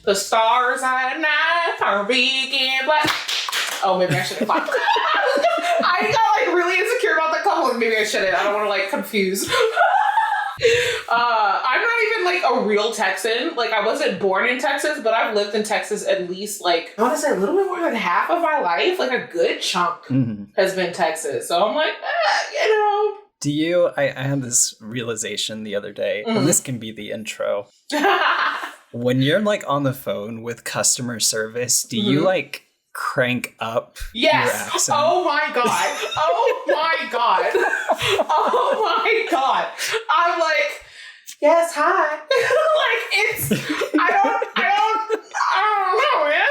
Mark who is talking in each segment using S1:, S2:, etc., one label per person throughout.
S1: The stars at night are big and black. Oh, maybe I shouldn't clap. I got like really insecure about that couple. Maybe I shouldn't. I don't want to like confuse. I'm not even like a real Texan. Like I wasn't born in Texas, but I've lived in Texas at least like, I want to say a little bit more than half of my life. Like a good chunk has been Texas. So I'm like, you know.
S2: Do you, I had this realization the other day, and this can be the intro. When you're like on the phone with customer service, do you like crank up your accent?
S1: Oh my God. Oh my God. Oh my God. I'm like, yes, hi. Like it's, I don't know, man.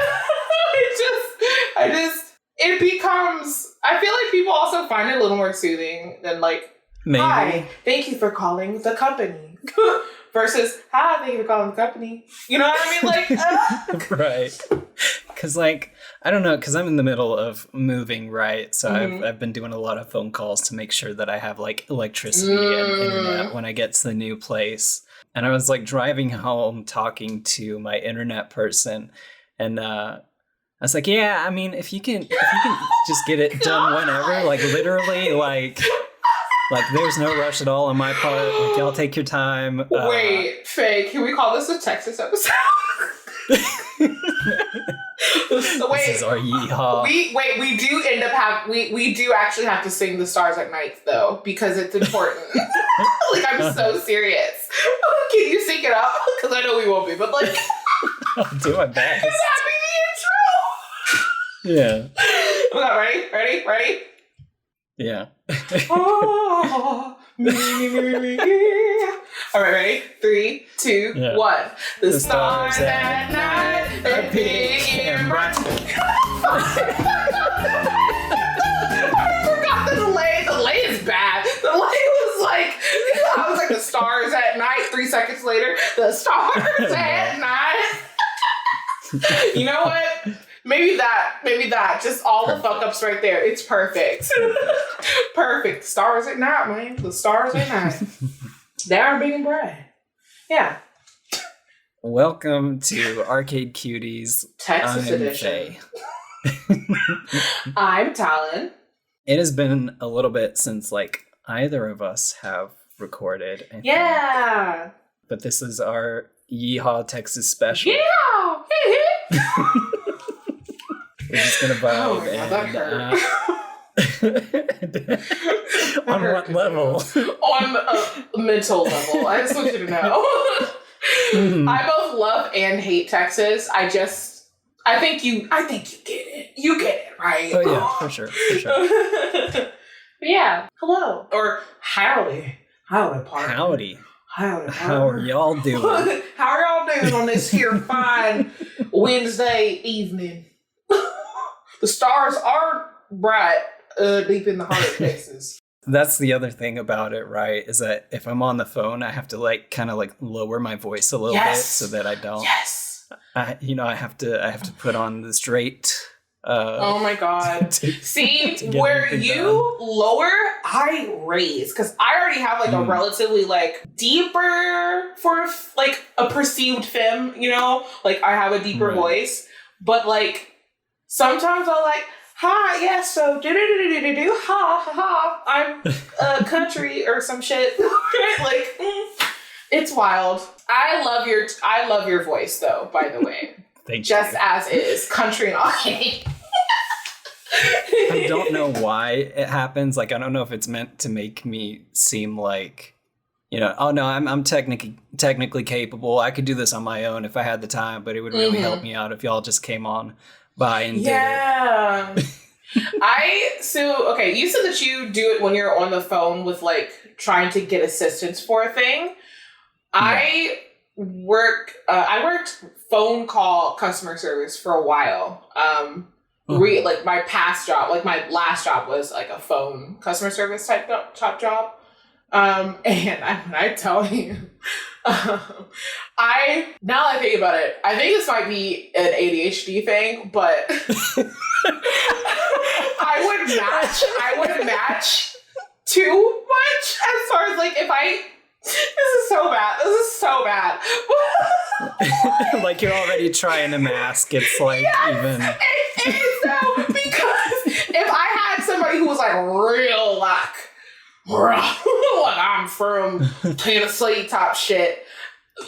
S1: It becomes, I feel like people also find it a little more soothing than like, maybe. Hi, thank you for calling the company. Versus, hi, thank you for calling the company. You know what I mean? Like,
S2: right. Because, like, I don't know, because I'm in the middle of moving, right? So I've been doing a lot of phone calls to make sure that I have, like, electricity and internet when I get to the new place. And I was, like, driving home talking to my internet person. And I was like, yeah, I mean, if you can just get it done whenever, like, literally, like there's no rush at all on my part. Like, y'all take your time.
S1: Wait, Faye, can we call this a Texas episode?
S2: This is our yeehaw.
S1: We do end up we do actually have to sing The Stars at Night though, because it's important. Like I'm so serious. Can you sync it up? Because I know we won't be, but like
S2: I'll do my best.
S1: Because that'd be the intro.
S2: Yeah.
S1: Okay, ready?
S2: Yeah.
S1: Oh, me. All right, ready? 3, 2, 1. The stars at night are big and bright. I forgot the delay. The delay is bad. The delay was like, I was like, the stars at night. 3 seconds later, the stars at night. You know what? Maybe that. Just all the fuck ups right there. It's perfect. Perfect. Stars at night, man. The stars at night. They are big and bright. Yeah.
S2: Welcome to Arcade Cuties.
S1: Texas edition. I'm Talon.
S2: It has been a little bit since like either of us have recorded. I think. But this is our Yeehaw Texas special.
S1: Yeah.
S2: We're just gonna vibe.
S1: Oh my God, that hurt.
S2: On what level?
S1: On a mental level. I just want you to know. I both love and hate Texas. I think you get it. You get it, right?
S2: Oh yeah, for sure.
S1: Yeah. Hello. Or howdy. Howdy, partner.
S2: Howdy.
S1: Howdy.
S2: How are y'all doing?
S1: How are y'all doing on this here fine Wednesday evening? The stars are bright deep in the heart of Texas.
S2: That's the other thing about it, right? Is that if I'm on the phone, I have to like kind of like lower my voice a little bit so that I don't.
S1: Yes.
S2: I have to put on the straight.
S1: Oh my God. See, where you lower, I raise. Because I already have like a relatively like deeper for like a perceived femme, you know? Like I have a deeper voice. But like sometimes I'll like, hi, yeah, so do ha, I'm country or some shit. Like, it's wild. I love your voice though, by the way.
S2: Thank
S1: Just
S2: you.
S1: as is, country and all.
S2: I don't know why it happens. Like, I don't know if it's meant to make me seem like, you know, oh no, I'm technically capable. I could do this on my own if I had the time, but it would really help me out if y'all just came on by and did it.
S1: Okay, you said that you do it when you're on the phone with like trying to get assistance for a thing. Yeah. I worked phone call customer service for a while. Like my past job, like my last job was like a phone customer service type job. And when I tell you, now that I think about it, I think this might be an ADHD thing, but I would match too much as far as like if I, this is so bad.
S2: Like you're already trying to mask. It's like even.
S1: It is though, because if I had somebody who was like real like I'm from Tennessee type shit,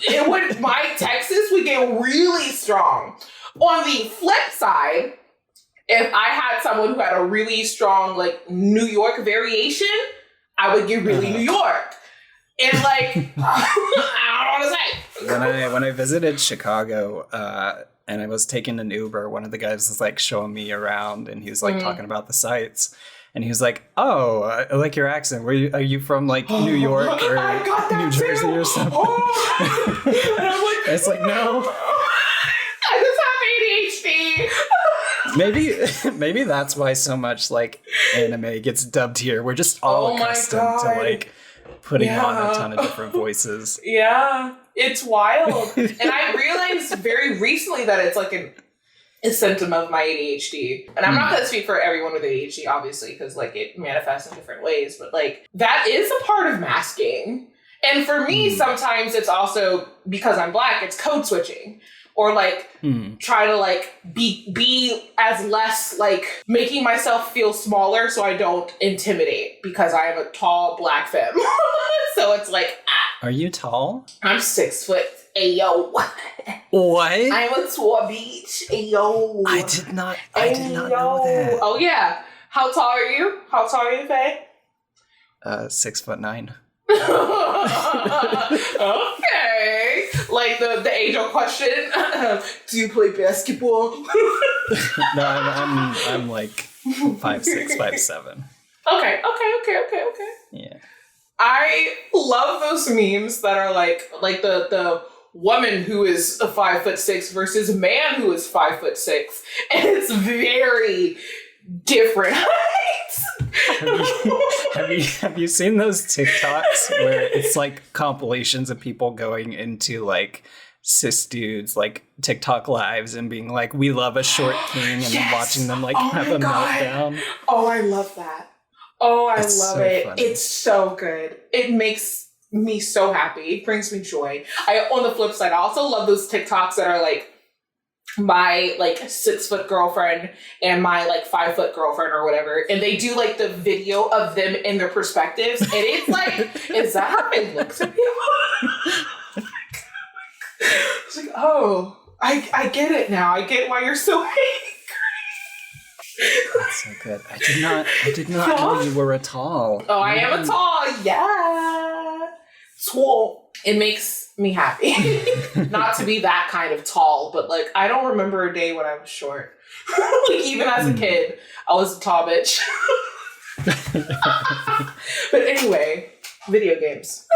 S1: my Texas would get really strong. On the flip side, if I had someone who had a really strong like New York variation, I would get really New York. And like, I don't want to say.
S2: When I visited Chicago, and I was taking an Uber, one of the guys was like showing me around, and he was like talking about the sites, and he was like, "Oh, I like your accent. Are you from like New York or New Jersey or something?" Oh. And I'm like, it's like, no.
S1: I just have ADHD.
S2: Maybe that's why so much like anime gets dubbed here. We're just all accustomed to like putting on a ton of different voices.
S1: Yeah, it's wild. And I realized very recently that it's like a symptom of my ADHD. And I'm not going to speak for everyone with ADHD, obviously, because like it manifests in different ways. But like that is a part of masking. And for me, sometimes it's also because I'm Black, it's code switching. Or like try to like be as less like making myself feel smaller so I don't intimidate because I am a tall Black femme. So it's like
S2: Are you tall?
S1: I'm 6 foot. Ayo.
S2: What?
S1: I'm a tall bitch. Ayo.
S2: I did not know that.
S1: Oh yeah. How tall are you? How tall are you, Faye?
S2: 6'9".
S1: Okay. Like the age-old question. Do you play basketball?
S2: No, I'm like 5'6", 5'7".
S1: Okay.
S2: Yeah.
S1: I love those memes that are like the woman who is a 5'6" versus a man who is 5'6", and it's very different heights.
S2: Have you seen those TikToks where it's like compilations of people going into like cis dudes like TikTok lives and being like, "We love a short king," and then watching them like have a meltdown?
S1: Oh, I love that. Oh, I love
S2: so
S1: it.
S2: funny.
S1: It's so good. It makes me so happy. It brings me joy. On the flip side, I also love those TikToks that are like my like 6 foot girlfriend and my like 5 foot girlfriend or whatever, and they do like the video of them in their perspectives, and it's like, is that how it looks at people? It's like, oh, I get it now. I get why you're so angry.
S2: That's so good. I did not know you were a tall.
S1: Oh, I am a tall. Yeah. Tall. It makes me happy. Not to be that kind of tall, but like I don't remember a day when I was short. Like even as a kid, I was a tall bitch. But anyway, video games.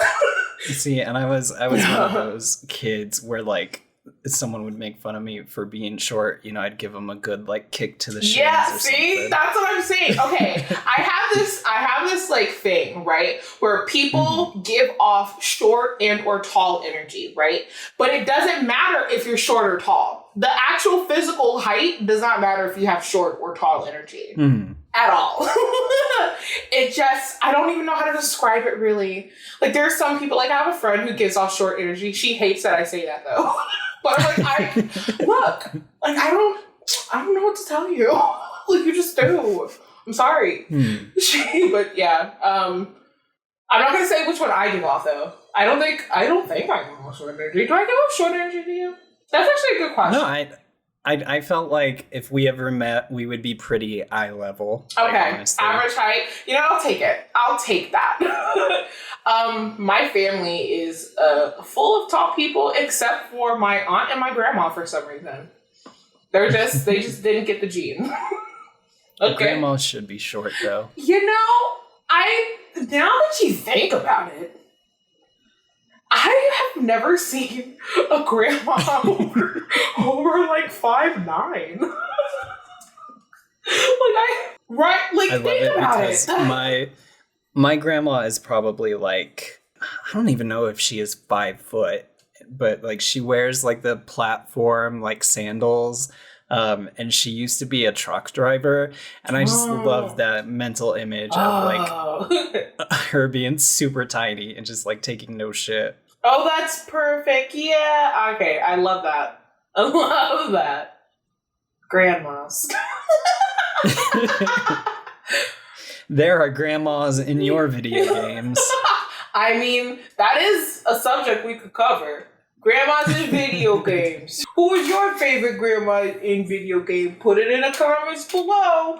S2: See, and I was one of those kids where like someone would make fun of me for being short, you know, I'd give them a good like kick to the shins.
S1: Yeah,
S2: or
S1: see,
S2: something.
S1: that's what I'm saying. Okay, I have this like thing, right, where people give off short and or tall energy, right? But it doesn't matter if you're short or tall. The actual physical height does not matter if you have short or tall energy at all. It just, I don't even know how to describe it really. Like there's some people, like I have a friend who gives off short energy. She hates that I say that though. But I'm like, look, like I don't know what to tell you. Like you just do. I'm sorry. But yeah, I'm not gonna say which one I give off though. I don't think I give off short energy. Do I give off short energy to you? That's actually a good question.
S2: No, I felt like if we ever met, we would be pretty eye level.
S1: Okay,
S2: like,
S1: average height. You know, I'll take it. I'll take that. My family is full of tall people, except for my aunt and my grandma. For some reason, they just didn't get the gene. Okay.
S2: Grandma should be short though.
S1: You know, now that you think about it, I have never seen a grandma over like 5'9". I love
S2: it because my grandma is probably like, I don't even know if she is 5 foot, but like she wears like the platform like sandals. And she used to be a truck driver, and I just love that mental image of like her being super tiny and just like taking no shit.
S1: Oh, that's perfect. Yeah. Okay, I love that. I love that. Grandmas.
S2: There are grandmas in your video games.
S1: I mean, that is a subject we could cover. Grandmas in video games. Who is your favorite grandma in video game? Put it in the comments below.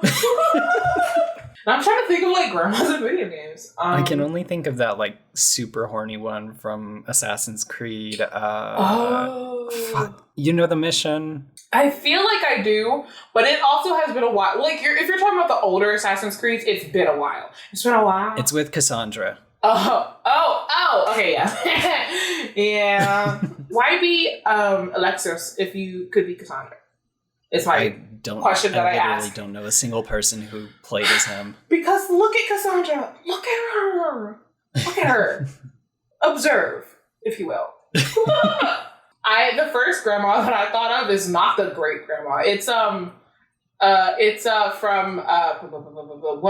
S1: I'm trying to think of like grandmas in video games.
S2: I can only think of that like super horny one from Assassin's Creed. Fuck. You know the mission?
S1: I feel like I do, but it also has been a while. Like if you're talking about the older Assassin's Creeds, it's been a while. It's been a while.
S2: It's with Cassandra.
S1: Oh, okay, yeah. Yeah. Why be Alexis if you could be Cassandra? It's my question that I ask.
S2: I don't know a single person who played as him.
S1: Because look at Cassandra. Look at her. Look at her. Observe, if you will. The first grandma that I thought of is not the great grandma. It's from one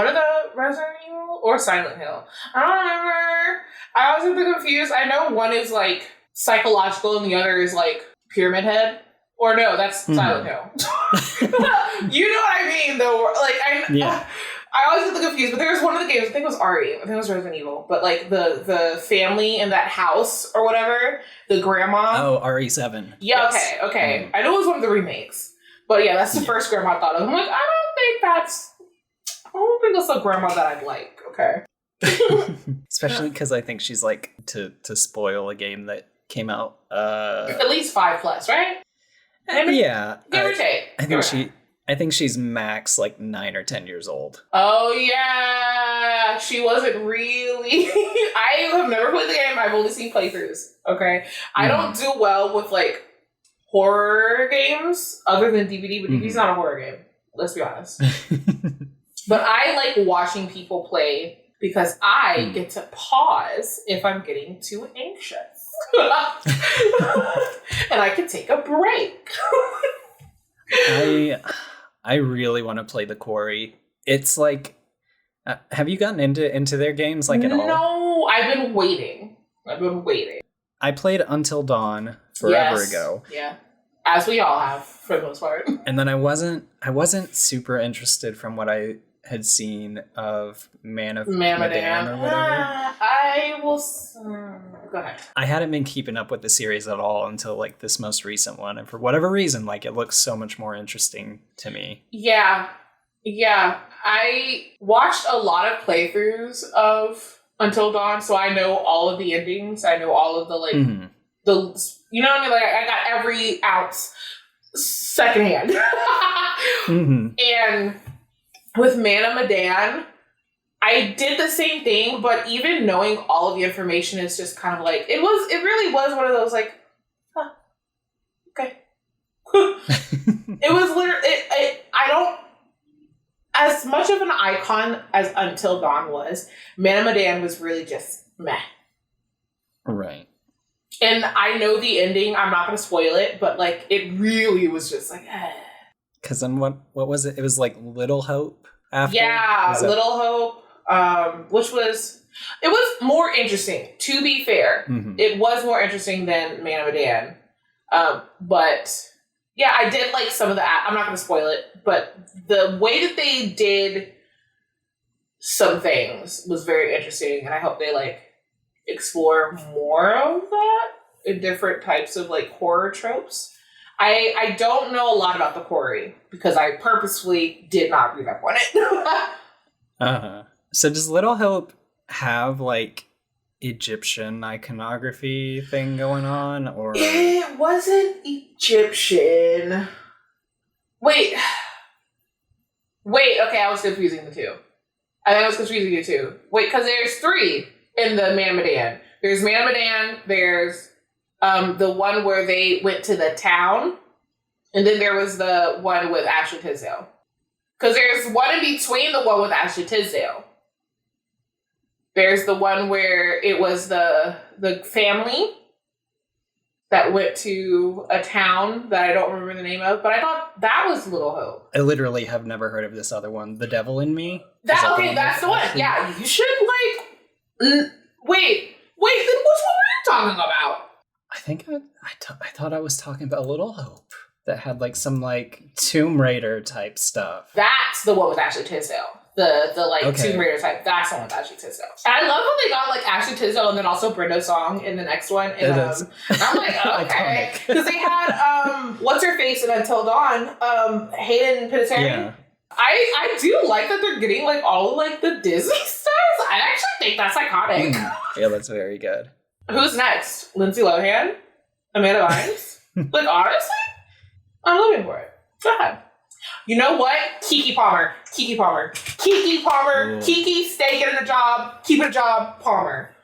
S1: of the Resident Evil or Silent Hill. I don't remember. I always get confused. I know one is like psychological and the other is like Pyramid Head. Or no, that's Silent Hill. You know what I mean, though. Like I always get confused. But there was one of the games. I think it was Ari. I think it was Resident Evil. But like the family in that house or whatever, the grandma.
S2: Oh, RE7.
S1: Yeah. Yes. Okay. I know it was one of the remakes. But yeah, that's the first grandma I thought of. I'm like, I don't think that's a grandma that I'd like. Okay.
S2: Especially because I think she's like to spoil a game that came out.
S1: At least 5+, right?
S2: Yeah.
S1: Give or take.
S2: I think she's max like 9 or 10 years old.
S1: Oh yeah, she wasn't really. I have never played the game. I've only seen playthroughs. Okay, I don't do well with like horror games other than DVD, but DVD's not a horror game. Let's be honest. But I like watching people play because I get to pause if I'm getting too anxious. And I can take a break.
S2: I really want to play the Quarry. It's like, have you gotten into their games like at all?
S1: No, I've been waiting.
S2: I played Until Dawn forever ago.
S1: Yeah, as we all have for the most part.
S2: And then I wasn't super interested from what I had seen of Man of Medan or whatever.
S1: I will. Go ahead.
S2: I hadn't been keeping up with the series at all until like this most recent one, and for whatever reason, like it looks so much more interesting to me.
S1: Yeah. I watched a lot of playthroughs of Until Dawn, so I know all of the endings. I know all of the like the. You know what I mean? Like I got every ounce secondhand. And with Man of Medan, I did the same thing, but even knowing all of the information is just kind of like, it really was one of those like, okay. It was literally, I don't, as much of an icon as Until Dawn was, Man of Medan was really just meh.
S2: Right.
S1: And I know the ending, I'm not going to spoil it, but like, it really was just like,
S2: Because then what was it? It was like Little Hope after?
S1: Yeah, Little Hope, which was more interesting, to be fair. It was more interesting than Man of Medan. But yeah, I did like some of the, I'm not going to spoil it, but the way that they did some things was very interesting. And I hope they like explore more of that in different types of like horror tropes. I don't know a lot about the Quarry because I purposefully did not read up on it.
S2: So does Little Hope have like Egyptian iconography thing going on, or
S1: it wasn't Egyptian? Wait. Okay, I was confusing the two. Wait, because there's 3 in the Man of Medan. There's Man of Medan. There's the one where they went to the town, and then there was the one with Ashley Tisdale. Because there's one in between the one with Ashley Tisdale. There's the one where it was the family that went to a town that I don't remember the name of, but I thought that was Little Hope.
S2: I literally have never heard of this other one, The Devil in Me.
S1: That's the one. Yeah, you should like. Wait. Then which one were you talking about?
S2: I think I thought I was talking about Little Hope that had like some like Tomb Raider type stuff.
S1: That's the one with Ashley Tisdale. The Tomb Raider type. That's the one with Ashley Tisdale. And I love how they got like Ashley Tisdale and then also Brenda Song in the next one. And I'm like, okay. Because they had what's her face in Until Dawn, Hayden Panettiere. Yeah. I do like that they're getting like all of like the Disney stars. I actually think that's iconic.
S2: Yeah, that's very good.
S1: Who's next? Lindsay Lohan? Amanda Bynes? Like honestly, I'm living for it. Go ahead. You know what? Keke Palmer.
S2: Ooh.
S1: Keke, stay getting a job. Keep a job. Palmer.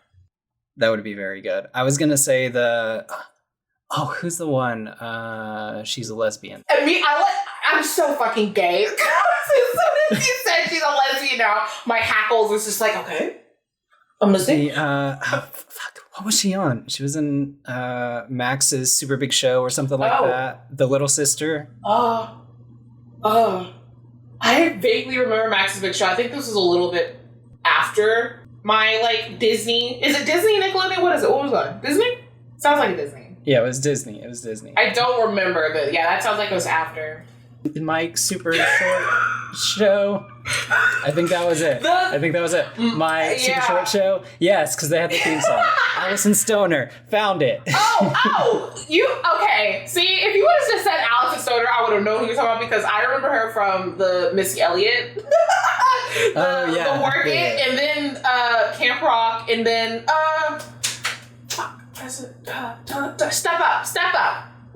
S2: That would be very good. I was gonna say who's the one? She's a lesbian.
S1: And me, I'm so fucking gay. As soon as you said she's a lesbian now, my hackles was just like, okay, I'm listening.
S2: What was she on? She was in Max's Super Big Show or something like that. The little sister.
S1: I vaguely remember Max's Big Show. I think this was a little bit after my like Disney. Is it Disney, Nickelodeon? What is it? What was it? Disney? Sounds like a Disney.
S2: Yeah, it was Disney.
S1: I don't remember, but yeah, that sounds like it was after.
S2: Mike's Super Short Show. I think that was it. My Super Short Show. Yes, because they had the theme song. Alison Stoner found it.
S1: Okay. See, if you would have just said Alison Stoner, I would have known who you were talking about because I remember her from the Missy Elliott. The Work It, and then Camp Rock, and then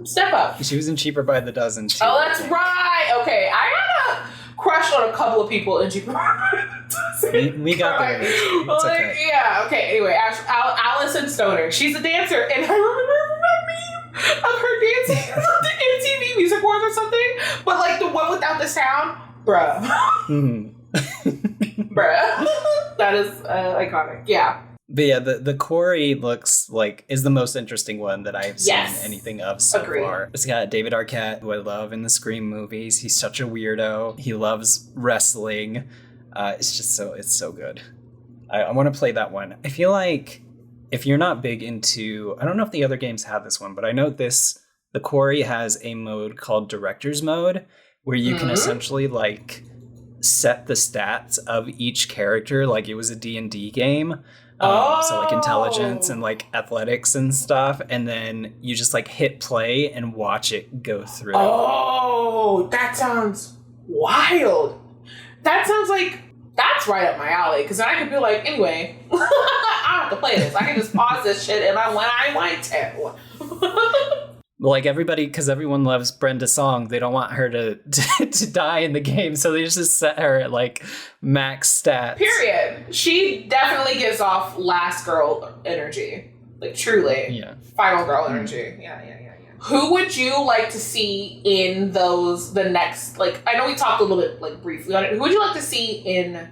S1: Step Up.
S2: She was in Cheaper by the Dozen too.
S1: Oh, that's right. Okay, I had a crush on a couple of people in Cheaper by the Dozen.
S2: We got there. It's okay.
S1: Yeah. Okay. Anyway, Alison Stoner. She's a dancer, and I remember that meme of her dancing at the MTV Music Awards or something. But like the one without the sound, bruh. Bruh. That is iconic. Yeah.
S2: But yeah, the Quarry is the most interesting one that I've seen anything of so far. It's got David Arquette, who I love in the Scream movies. He's such a weirdo. He loves wrestling. It's so good. I want to play that one. I feel like if you're not big into, I don't know if the other games have this one, but I know the Quarry has a mode called Director's Mode, where you can essentially like set the stats of each character like it was a D&D game. So like intelligence and like athletics and stuff, and then you just like hit play and watch it go through.
S1: Oh, that sounds wild. That sounds like that's right up my alley, because then I could be like, anyway, I don't have to play this. I can just pause this shit and when I want to.
S2: Like everybody, because everyone loves Brenda Song, they don't want her to die in the game, so they just set her at like max stats.
S1: Period. She definitely gives off last girl energy, like truly.
S2: Yeah.
S1: Final girl energy. Yeah. Who would you like to see in the next? Like, I know we talked a little bit like briefly on it. Who would you like to see in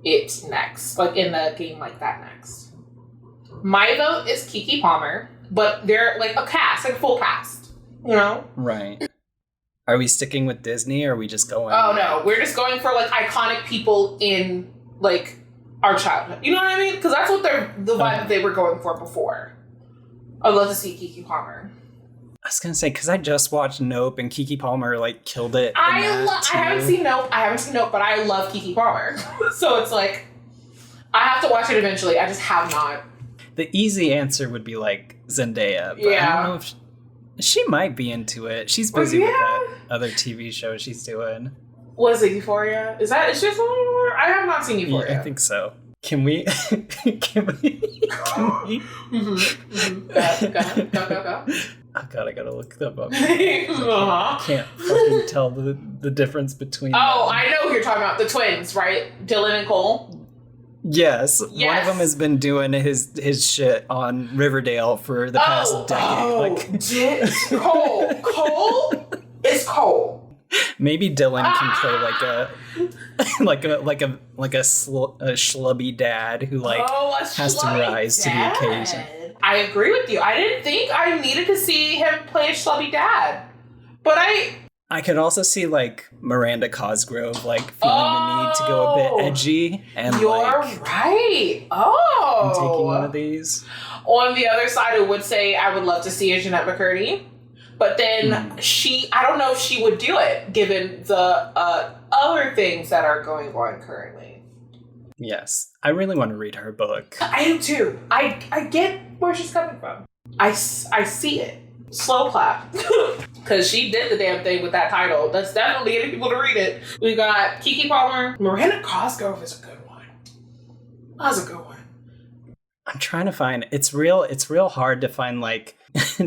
S1: it next? Like in the game like that next? My vote is Keke Palmer. But they're like a cast, like a full cast, you know?
S2: Right. Are we sticking with Disney or are we just going?
S1: Oh, no. We're just going for like iconic people in like our childhood. You know what I mean? Because that's what the vibe that they were going for before. I'd love to see Keke Palmer.
S2: I was going to say, because I just watched Nope and Keke Palmer like killed it.
S1: I haven't seen Nope, but I love Keke Palmer. So it's like, I have to watch it eventually. I just have not.
S2: The easy answer would be like Zendaya, but I don't know if she might be into it. She's busy with that other TV show she's doing.
S1: Was it Euphoria? Is she just I have not seen Euphoria.
S2: Yeah, I think so. Can we? Go. Oh God, I gotta look them up. I can't fucking tell the difference between them.
S1: I know who you're talking about. The twins, right? Dylan and Cole.
S2: Yes. One of them has been doing his shit on Riverdale for the past decade.
S1: Cole is Cole.
S2: Maybe Dylan can play like a schlubby dad who has to rise to the occasion.
S1: I agree with you. I didn't think I needed to see him play a schlubby dad, but
S2: I could also see like Miranda Cosgrove like feeling the need to go a bit edgy and
S1: you're
S2: like
S1: right.
S2: I'm taking one of these.
S1: On the other side, I would say I would love to see a Jeanette McCurdy, but then I don't know if she would do it given the other things that are going on currently.
S2: Yes, I really want to read her book.
S1: I do too. I get where she's coming from. I see it. Slow clap. Because she did the damn thing with that title. That's definitely getting people to read it. We got Keke Palmer. Miranda Cosgrove is a good one. That's a good one.
S2: I'm trying to find, it's real hard to find like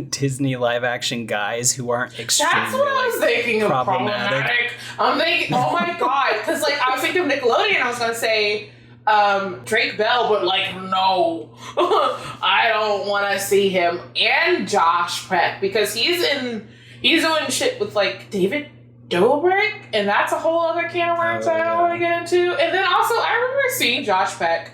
S2: Disney live action guys who aren't extremely
S1: That's what I was thinking of problematic. I'm thinking, oh my God. Because like I was thinking of Nickelodeon. I was going to say Drake Bell, but like, no. I don't want to see him. And Josh Peck, because he's doing shit with like David Dobrik, and that's a whole other can of worms I don't want to get into. And then also, I remember seeing Josh Peck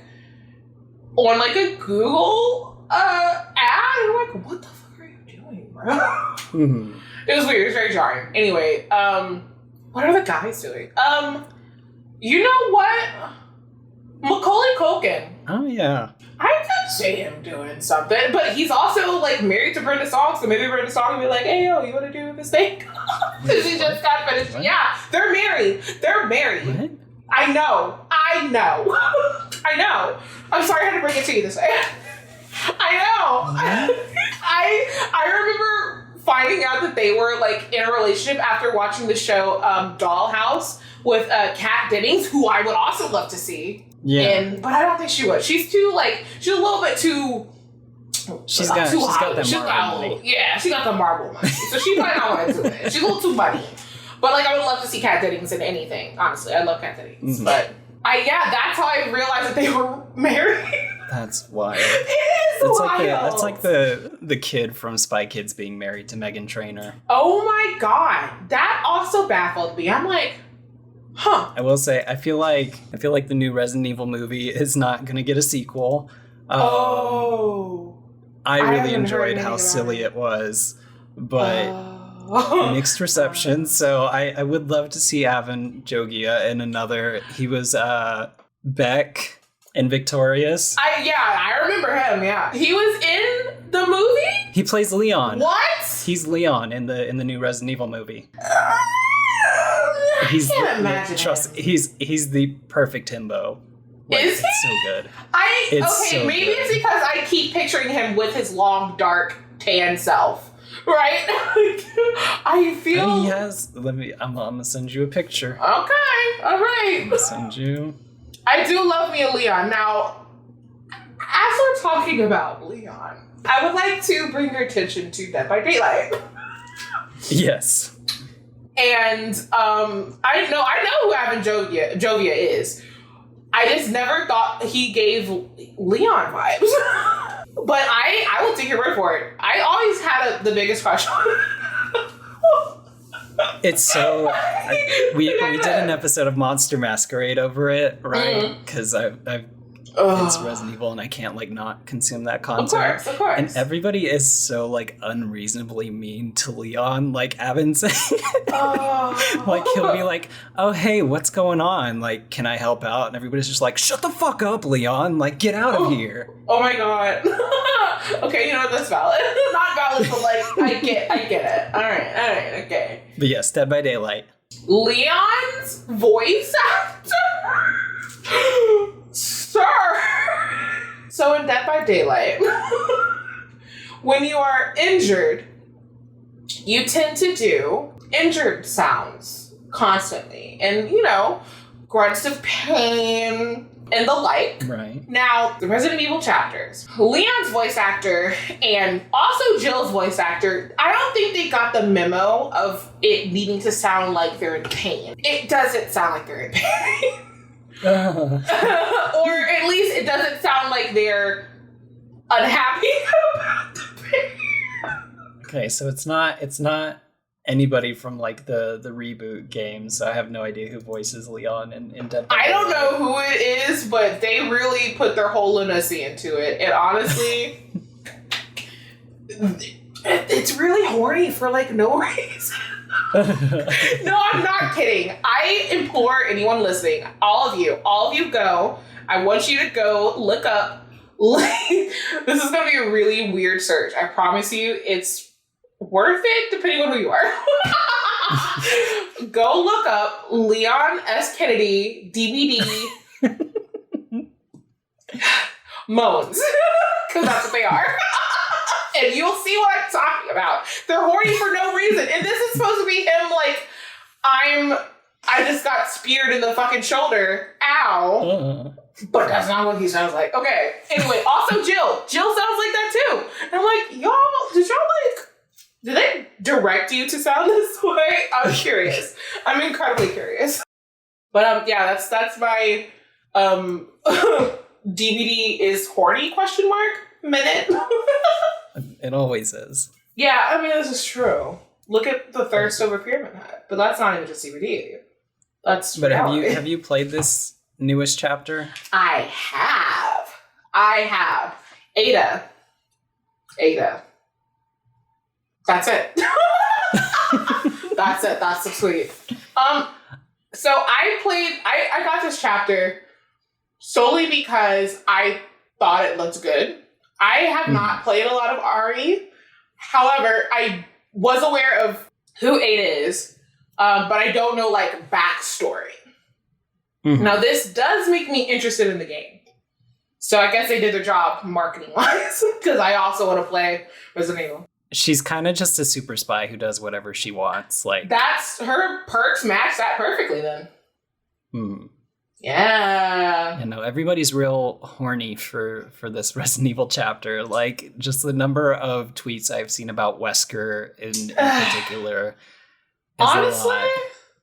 S1: on like a Google ad, and I'm like, what the fuck are you doing, bro? Mm-hmm. It was weird. It was very jarring. Anyway, what are the guys doing? You know what? Macaulay Culkin.
S2: Oh yeah.
S1: I could see him doing something, but he's also like married to Brenda Song, so maybe Brenda Song would be like, "Hey, yo, you want to do this thing?" Because she just got finished. What? Yeah, they're married. They're married.
S2: What?
S1: I know. I know. I'm sorry I had to bring it to you this way. I know. I remember finding out that they were like in a relationship after watching the show Dollhouse with Kat Dennings, who I would also love to see.
S2: Yeah.
S1: But I don't think she would. She's too she's a little bit too.
S2: She's got that marble money.
S1: Yeah, she got the marble money. So she might not want to do it. She's a little too money. But like, I would love to see Kat Dennings in anything. Honestly, I love Kat Dennings. Mm-hmm. But that's how I realized that they were married.
S2: That's wild.
S1: It is wild.
S2: That's like the kid from Spy Kids being married to Meghan Trainor.
S1: Oh my God, that also baffled me. I'm like, huh.
S2: I will say, I feel like the new Resident Evil movie is not going to get a sequel. I really enjoyed how silly it was, but mixed reception. So I would love to see Avon Jogia in another. He was Beck in Victorious.
S1: I remember him. Yeah, he was in the movie.
S2: He plays Leon.
S1: What?
S2: He's Leon in the new Resident Evil movie.
S1: I can't imagine.
S2: Trust, he's the perfect himbo. Like,
S1: is he?
S2: It's so good.
S1: Maybe it's because I keep picturing him with his long, dark, tan self, right? I feel
S2: he has. I'm gonna send you a picture.
S1: Okay, all right.
S2: I'm gonna send you.
S1: I do love me a Leon. Now, as we're talking about Leon, I would like to bring your attention to Dead by Daylight.
S2: Yes. And
S1: I know who Avon Jovia is. I just never thought he gave Leon vibes. But I will take your word for it. I always had the biggest crush on him.
S2: It's so... we did an episode of Monster Masquerade over it, right? Because it's Resident Evil and I can't not consume that content.
S1: Of course.
S2: And everybody is so unreasonably mean to Leon, like Avon saying. He'll be like, "Oh hey, what's going on? Like, can I help out?" And everybody's just like, "Shut the fuck up, Leon! Like, get out of here."
S1: Oh my God. Okay, you know what, that's valid. Not valid, but I get it. Alright, okay.
S2: But yes, Dead by Daylight.
S1: Leon's voice actor? Sir! So in Dead by Daylight, when you are injured, you tend to do injured sounds constantly. And, grunts of pain and the like.
S2: Right.
S1: Now, the Resident Evil chapters, Leon's voice actor and also Jill's voice actor, I don't think they got the memo of it needing to sound like they're in pain. It doesn't sound like they're in pain. Or at least it doesn't sound like they're unhappy about the pain.
S2: Okay, so it's not anybody from the reboot games. So I have no idea who voices Leon in Dead by Daylight.
S1: I don't know who it is, but they really put their whole lunacy into it. And honestly, it's really horny for no reason. No, I'm not kidding. I implore anyone listening, all of you go. I want you to go look up. This is going to be a really weird search. I promise you it's worth it depending on who you are. Go look up Leon S. Kennedy DVD moans. Because that's what they are. And you'll see what I'm talking about. They're horny for no reason. And this is supposed to be him like, I just got speared in the fucking shoulder. Ow. But that's not what he sounds like. Okay. Anyway, also Jill. Jill sounds like that too. And I'm like, did they direct you to sound this way? I'm curious. I'm incredibly curious. But yeah, that's my DVD is horny ? Minute.
S2: It always is.
S1: Yeah, I mean, this is true. Look at the thirst over Pyramid Head. But that's not even just DVD. That's
S2: But
S1: reality.
S2: have you played this newest chapter?
S1: I have. Ada. That's it. That's it. That's so sweet. So I got this chapter solely because I thought it looked good. I have not played a lot of RE. However, I was aware of who Ada is, but I don't know like backstory. Mm-hmm. Now this does make me interested in the game. So I guess they did their job marketing wise because I also want to play Resident Evil.
S2: She's kind of just a super spy who does whatever she wants. Like
S1: that's her perks match that perfectly then. Yeah.
S2: You know, everybody's real horny for this Resident Evil chapter. Like, just the number of tweets I've seen about Wesker in particular.
S1: Honestly,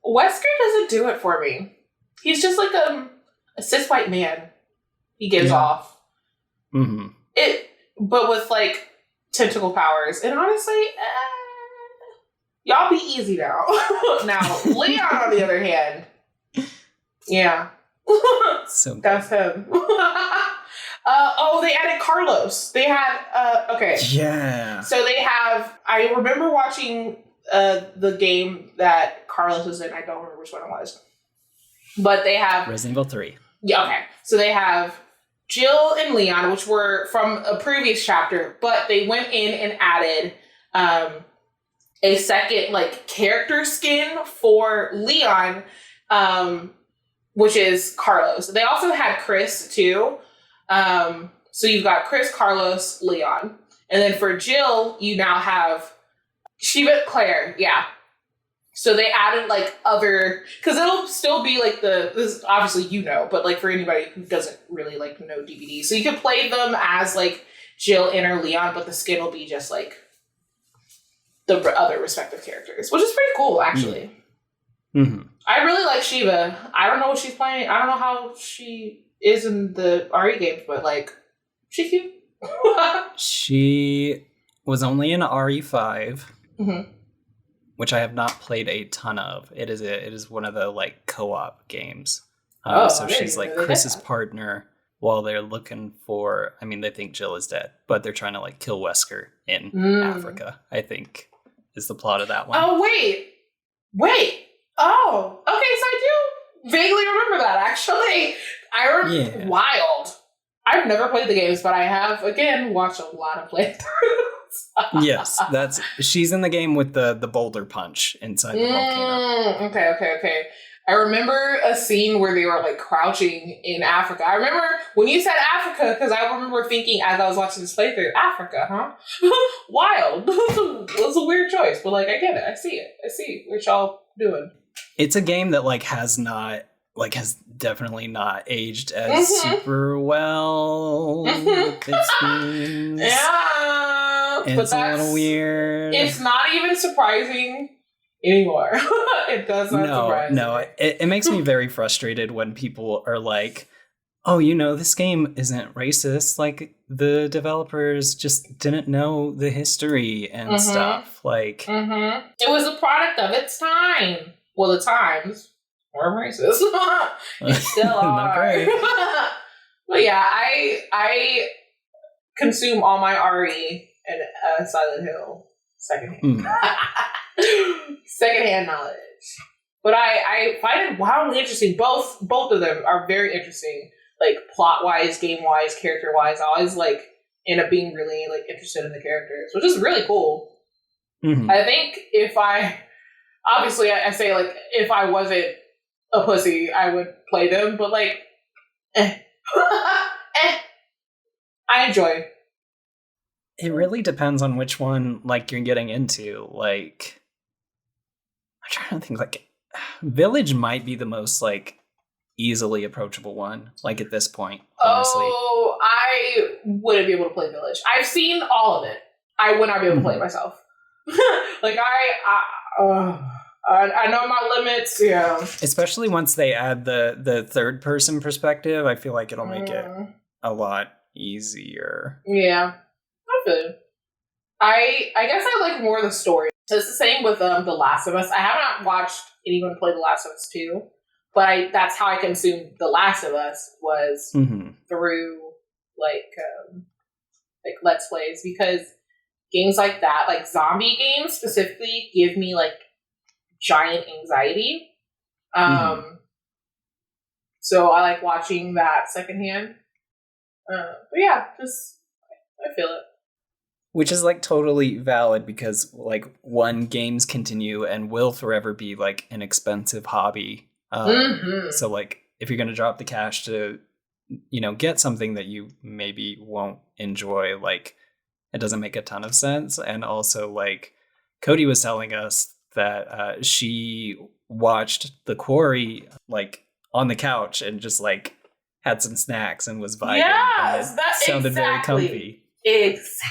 S1: Wesker doesn't do it for me. He's just like a cis white man. He gives off. Mm-hmm. But with like tentacle powers. And honestly, y'all be easy now. Now, Leon, on the other hand, yeah.
S2: So
S1: that's him. They added Carlos. They had okay.
S2: Yeah.
S1: So they have. I remember watching the game that Carlos was in. I don't remember which one it was, but they have
S2: Resident Evil 3.
S1: Yeah. Okay. So they have Jill and Leon, which were from a previous chapter, but they went in and added a second like character skin for Leon. Which is Carlos. They also had Chris, too. So you've got Chris, Carlos, Leon. And then for Jill, you now have Shiva, Claire. Yeah. So they added, like, other... Because it'll still be, like, this obviously you know, but, like, for anybody who doesn't really, like, know DVD. So you can play them as, like, Jill and or Leon, but the skin will be just, like, the other respective characters. Which is pretty cool, actually.
S2: Mm-hmm.
S1: I really like Shiva. I don't know what she's playing. I don't know how she is in the RE games, but like, she's cute.
S2: She was only in RE5, which I have not played a ton of. It is one of the like co-op games. So she's like Chris's partner while they're looking for. I mean, they think Jill is dead, but they're trying to like kill Wesker in Africa. I think is the plot of that one.
S1: Oh wait. Oh, okay, so I do vaguely remember that, actually. Wild. I've never played the games, but I have, again, watched a lot of playthroughs.
S2: Yes, she's in the game with the boulder punch inside the volcano.
S1: Okay. I remember a scene where they were, like, crouching in Africa. I remember when you said Africa, because I remember thinking as I was watching this playthrough, Africa, huh? Wild. That's a weird choice, but, like, I get it. I see it. I see what y'all doing.
S2: It's a game that like has definitely not aged as super well.
S1: Yeah,
S2: and it's a little weird.
S1: It's not even surprising anymore. It does not surprise me.
S2: No, it makes me very frustrated when people are like, oh, this game isn't racist. Like, the developers just didn't know the history and stuff. Like,
S1: it was a product of its time. Well, the times were racist. They still are. But yeah, I consume all my RE and Silent Hill secondhand. secondhand knowledge. But I find it wildly interesting. Both of them are very interesting, like plot-wise, game-wise, character-wise. I always like end up being really like interested in the characters, which is really cool. Mm-hmm. I think if I say like if I wasn't a pussy, I would play them, but like I enjoy.
S2: It really depends on which one like you're getting into. Like I'm trying to think, like Village might be the most like easily approachable one, like at this point, honestly.
S1: Oh, I wouldn't be able to play Village. I've seen all of it. I would not be able to play it myself. Like I know my limits, yeah. Especially
S2: once they add the third person perspective, I feel like it'll make it a lot easier.
S1: Yeah, I feel it. I guess I like more the story. So it's the same with The Last of Us. I haven't watched anyone play The Last of Us 2, but that's how I consumed The Last of Us was through like Let's Plays, because games like that, like zombie games specifically, give me like giant anxiety. So I like watching that secondhand. But yeah, just I feel it.
S2: Which is like totally valid, because like one, games continue and will forever be like an expensive hobby. So like if you're going to drop the cash to, you know, get something that you maybe won't enjoy, like it doesn't make a ton of sense. And also like Cody was telling us that she watched the Quarry like on the couch and just like had some snacks and was vibing.
S1: Yes,
S2: and that sounded very comfy.
S1: Exactly.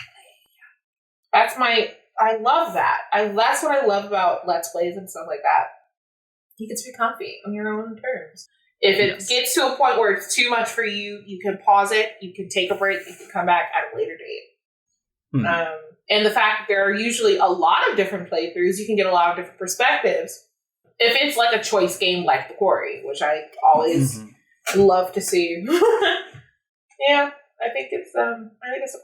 S1: I love that. That's what I love about Let's Plays and stuff like that. You get to be comfy on your own terms. If it gets to a point where it's too much for you, you can pause it, you can take a break, you can come back at a later date. And the fact that there are usually a lot of different playthroughs, you can get a lot of different perspectives. If it's like a choice game like The Quarry, which I always love to see. Yeah, I think it's a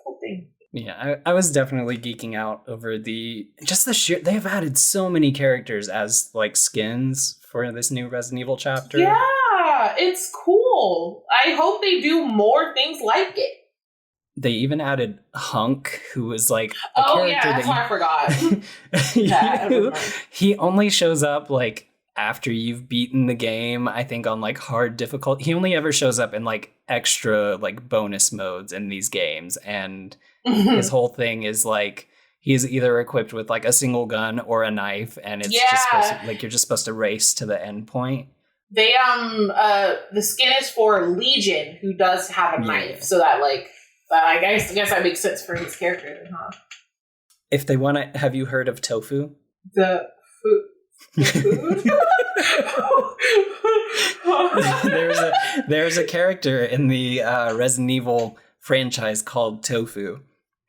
S1: cool thing.
S2: Yeah, I was definitely geeking out over the sheer, they've added so many characters as like skins for this new Resident Evil chapter.
S1: Yeah, it's cool. I hope they do more things like it.
S2: They even added Hunk, who was like a character
S1: that's why I forgot.
S2: He only shows up like after you've beaten the game, I think on like hard difficulty. He only ever shows up in like extra like bonus modes in these games, and his whole thing is like he's either equipped with like a single gun or a knife, and it's just supposed to, like you're just supposed to race to the end point.
S1: They the skin is for Legion, who does have a knife, so that like I guess that makes sense for his character, then, huh?
S2: If they want to, have you heard of tofu?
S1: The food?
S2: there's a character in the Resident Evil franchise called Tofu,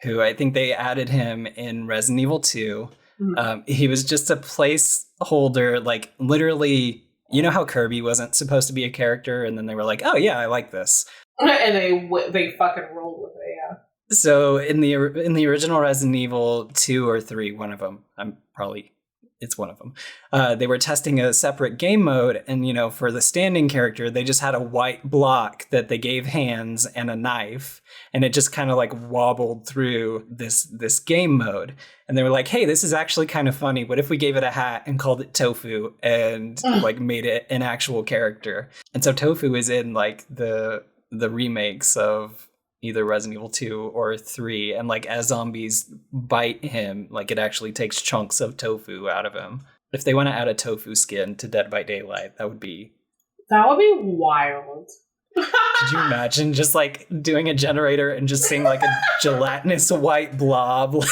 S2: who I think they added him in Resident Evil 2. He was just a placeholder, like literally, you know how Kirby wasn't supposed to be a character, and then they were like, oh yeah, I like this.
S1: And they fucking rolled with it, yeah.
S2: So in the original Resident Evil 2 or 3, one of them, it's one of them. They were testing a separate game mode, and you know, for the standing character, they just had a white block that they gave hands and a knife, and it just kind of like wobbled through this game mode. And they were like, "Hey, this is actually kind of funny. What if we gave it a hat and called it Tofu and like made it an actual character?" And so Tofu is in like the remakes of either Resident Evil 2 or 3, and like as zombies bite him, like it actually takes chunks of tofu out of him. If they want to add a tofu skin to Dead by Daylight, that would be
S1: wild.
S2: Could you imagine just like doing a generator and just seeing like a gelatinous white blob